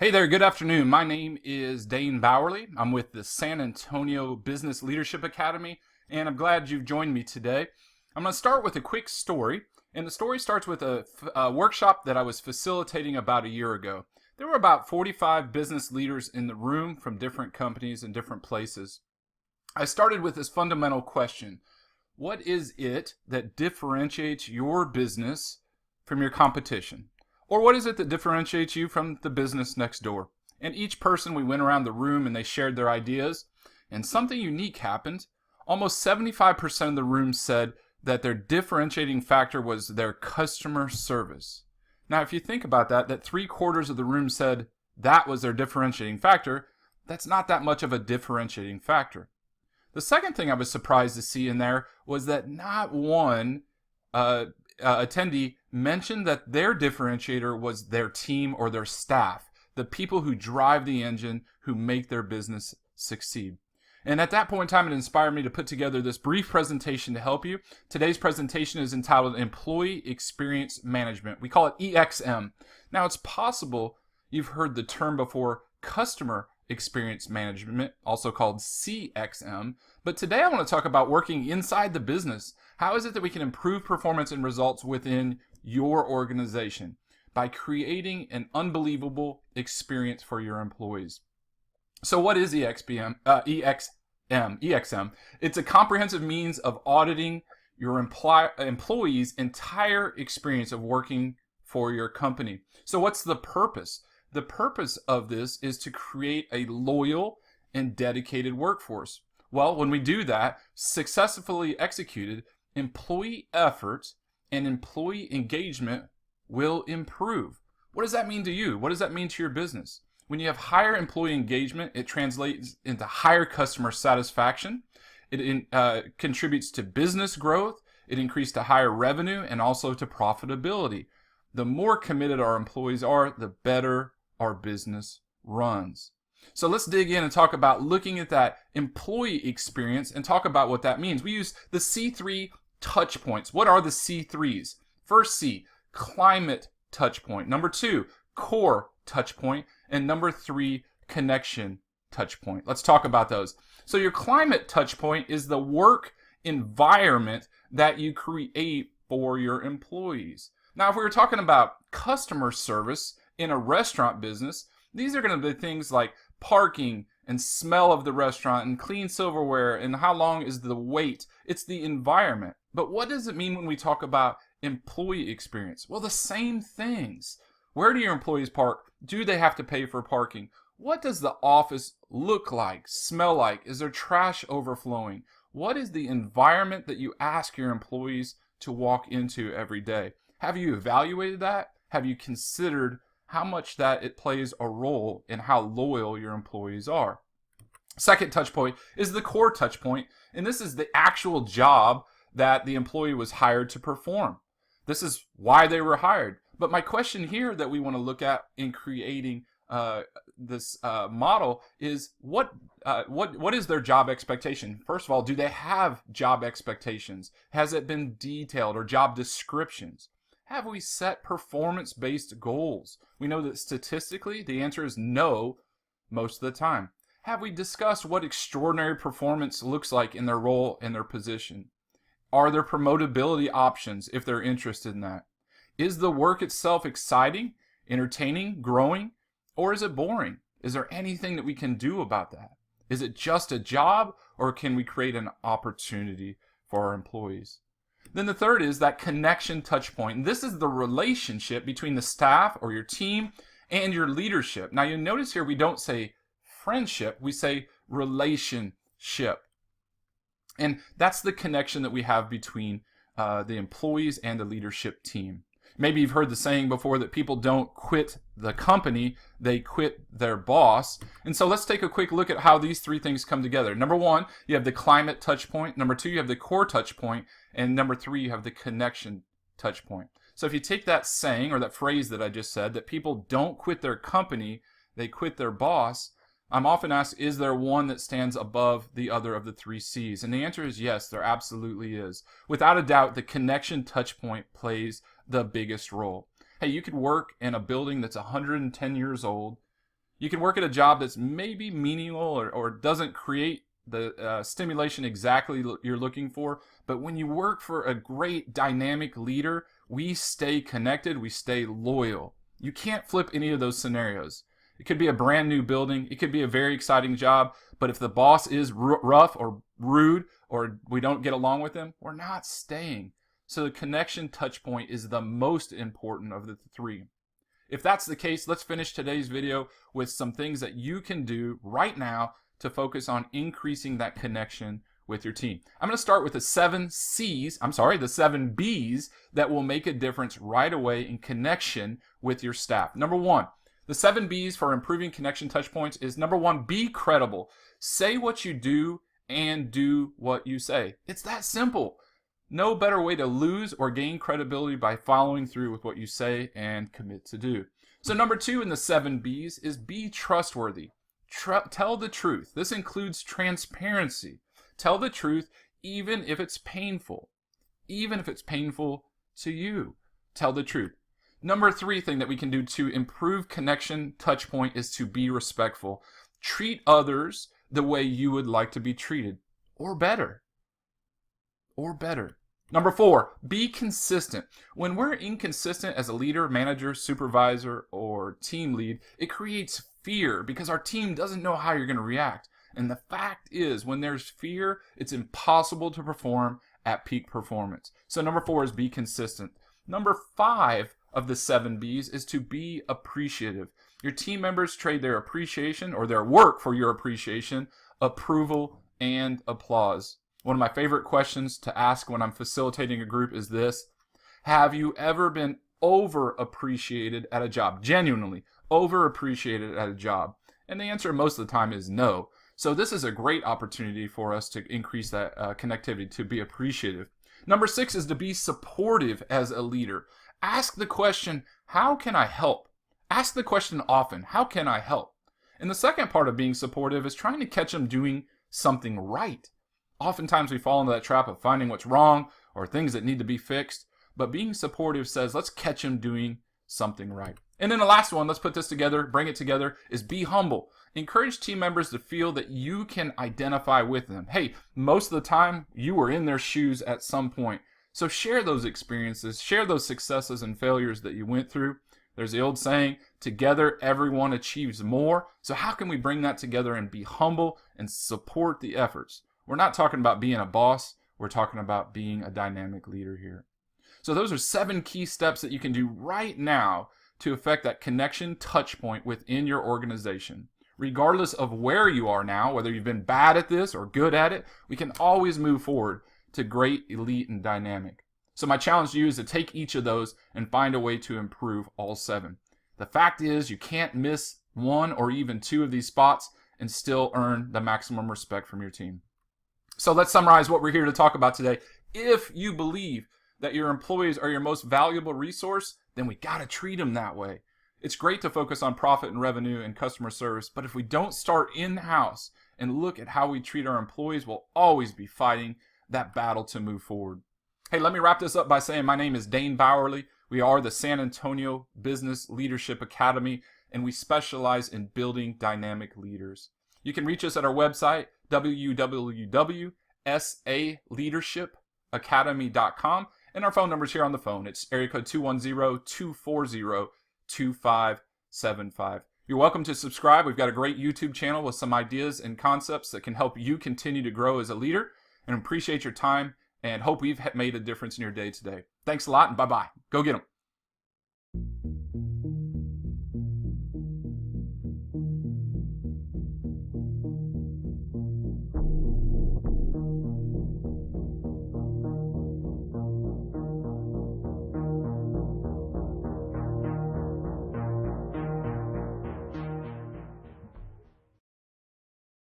Hey there, good afternoon. My name is Dane Bowerly. I'm with the San Antonio Business Leadership Academy, and I'm glad you've joined me today. I'm going to start with a quick story, and the story starts with a workshop that I was facilitating about a year ago. There were about 45 business leaders in the room from different companies and different places. I started with this fundamental question: what is it that differentiates your business from your competition? Or what is it that differentiates you from the business next door? And each person, we went around the room and they shared their ideas, and something unique happened. Almost 75% of the room said that their differentiating factor was their customer service. Now, if you think about that, that 3/4 of the room said that was their differentiating factor, that's not that much of a differentiating factor. The second thing I was surprised to see in there was that not one attendee mentioned that their differentiator was their team or their staff, the people who drive the engine, who make their business succeed. And at that point in time, it inspired me to put together this brief presentation to help you. Today's presentation is entitled Employee Experience Management. We call it EXM. Now, it's possible you've heard the term before, Customer Experience Management, also called CXM. But today I want to talk about working inside the business. How is it that we can improve performance and results within your organization by creating an unbelievable experience for your employees? So what is EXM? It's a comprehensive means of auditing your employees' entire experience of working for your company. So what's the purpose? The purpose of this is to create a loyal and dedicated workforce. Well, when we do that, successfully executed, employee effort and employee engagement will improve. What does that mean to you? What does that mean to your business? When you have higher employee engagement, it translates into higher customer satisfaction. It contributes to business growth. It increases to higher revenue and also to profitability. The more committed our employees are, the better our business runs. So let's dig in and talk about looking at that employee experience and talk about what that means. We use the C3 touch points. What are the C3s? First C, climate touch point. Number 2, core touch point. And number 3, connection touch point. Let's talk about those. So your climate touch point is the work environment that you create for your employees. Now, if we were talking about customer service in a restaurant business, these are going to be things like parking and smell of the restaurant and clean silverware and how long is the wait. It's the environment. But what does it mean when we talk about employee experience? Well, the same things. Where do your employees park? Do they have to pay for parking? What does the office look like, smell like? Is there trash overflowing? What is the environment that you ask your employees to walk into every day? Have you evaluated that? Have you considered how much that it plays a role in how loyal your employees are? Second touch point is the core touch point, and this is the actual job that the employee was hired to perform. This is why they were hired. But my question here that we want to look at in creating this model is what is their job expectation? First of all, do they have job expectations? Has it been detailed, or job descriptions? Have we set performance-based goals? We know that statistically the answer is no most of the time. Have we discussed what extraordinary performance looks like in their role and their position? Are there promotability options if they're interested in that? Is the work itself exciting, entertaining, growing, or is it boring? Is there anything that we can do about that? Is it just a job, or can we create an opportunity for our employees? Then the third is that connection touch point. And this is the relationship between the staff or your team and your leadership. Now you notice here we don't say friendship, we say relationship. And that's the connection that we have between the employees and the leadership team. Maybe you've heard the saying before that people don't quit the company, they quit their boss. And so let's take a quick look at how these three things come together. Number 1, you have the climate touch point. Number 2, you have the core touch point. And number 3, you have the connection touch point. So if you take that saying or that phrase that I just said, that people don't quit their company, they quit their boss, I'm often asked, is there one that stands above the other of the 3 C's? And the answer is yes, there absolutely is. Without a doubt, the connection touch point plays the biggest role. Hey, you could work in a building that's 110 years old, You can work at a job that's maybe menial or doesn't create the stimulation exactly you're looking for. But when you work for a great dynamic leader, we stay connected, we stay loyal. You can't flip any of those scenarios. It could be a brand new building. It could be a very exciting job. But if the boss is rough or rude or we don't get along with them, we're not staying. So the connection touch point is the most important of the three. If that's the case, let's finish today's video with some things that you can do right now to focus on increasing that connection with your team. I'm going to start with the 7 B's that will make a difference right away in connection with your staff. Number 1, the 7 B's for improving connection touch points is number 1, be credible. Say what you do and do what you say. It's that simple. No better way to lose or gain credibility by following through with what you say and commit to do. So number 2 in the 7 B's is be trustworthy. Tell the truth. This includes transparency. Tell the truth even if it's painful. Even if it's painful to you. Tell the truth. Number 3 thing that we can do to improve connection touch point is to be respectful. Treat others the way you would like to be treated, or better. Number 4, be consistent. When we're inconsistent as a leader, manager, supervisor, or team lead, it creates fear because our team doesn't know how you're going to react. And the fact is, when there's fear, it's impossible to perform at peak performance. So number 4 is be consistent. Number 5 of the 7 B's is to be appreciative. Your team members trade their appreciation or their work for your appreciation, approval, and applause. One of my favorite questions to ask when I'm facilitating a group is this: have you ever been overappreciated at a job? Genuinely overappreciated at a job? And the answer most of the time is no. So this is a great opportunity for us to increase that connectivity, to be appreciative. Number 6 is to be supportive as a leader. Ask the question, how can I help? Ask the question often, how can I help? And the second part of being supportive is trying to catch them doing something right. Oftentimes we fall into that trap of finding what's wrong or things that need to be fixed. But being supportive says, let's catch them doing something right. And then the last one, let's put this together, bring it together, is be humble. Encourage team members to feel that you can identify with them. Hey, most of the time you were in their shoes at some point. So share those experiences, share those successes and failures that you went through. There's the old saying, together everyone achieves more. So how can we bring that together and be humble and support the efforts? We're not talking about being a boss. We're talking about being a dynamic leader here. So those are 7 key steps that you can do right now to affect that connection touch point within your organization. Regardless of where you are now, whether you've been bad at this or good at it, we can always move forward to great, elite, and dynamic. So my challenge to you is to take each of those and find a way to improve all 7. The fact is, you can't miss 1 or even 2 of these spots and still earn the maximum respect from your team. So let's summarize what we're here to talk about today. If you believe that your employees are your most valuable resource, then we got to treat them that way. It's great to focus on profit and revenue and customer service, but if we don't start in-house and look at how we treat our employees, we'll always be fighting that battle to move forward. Hey, let me wrap this up by saying my name is Dane Bowerly. We are the San Antonio Business Leadership Academy, and we specialize in building dynamic leaders. You can reach us at our website, www.saleadershipacademy.com, and our phone number is here on the phone. It's area code 210-240-2575. You're welcome to subscribe. We've got a great YouTube channel with some ideas and concepts that can help you continue to grow as a leader, and appreciate your time and hope we've made a difference in your day today. Thanks a lot, and bye-bye. Go get them.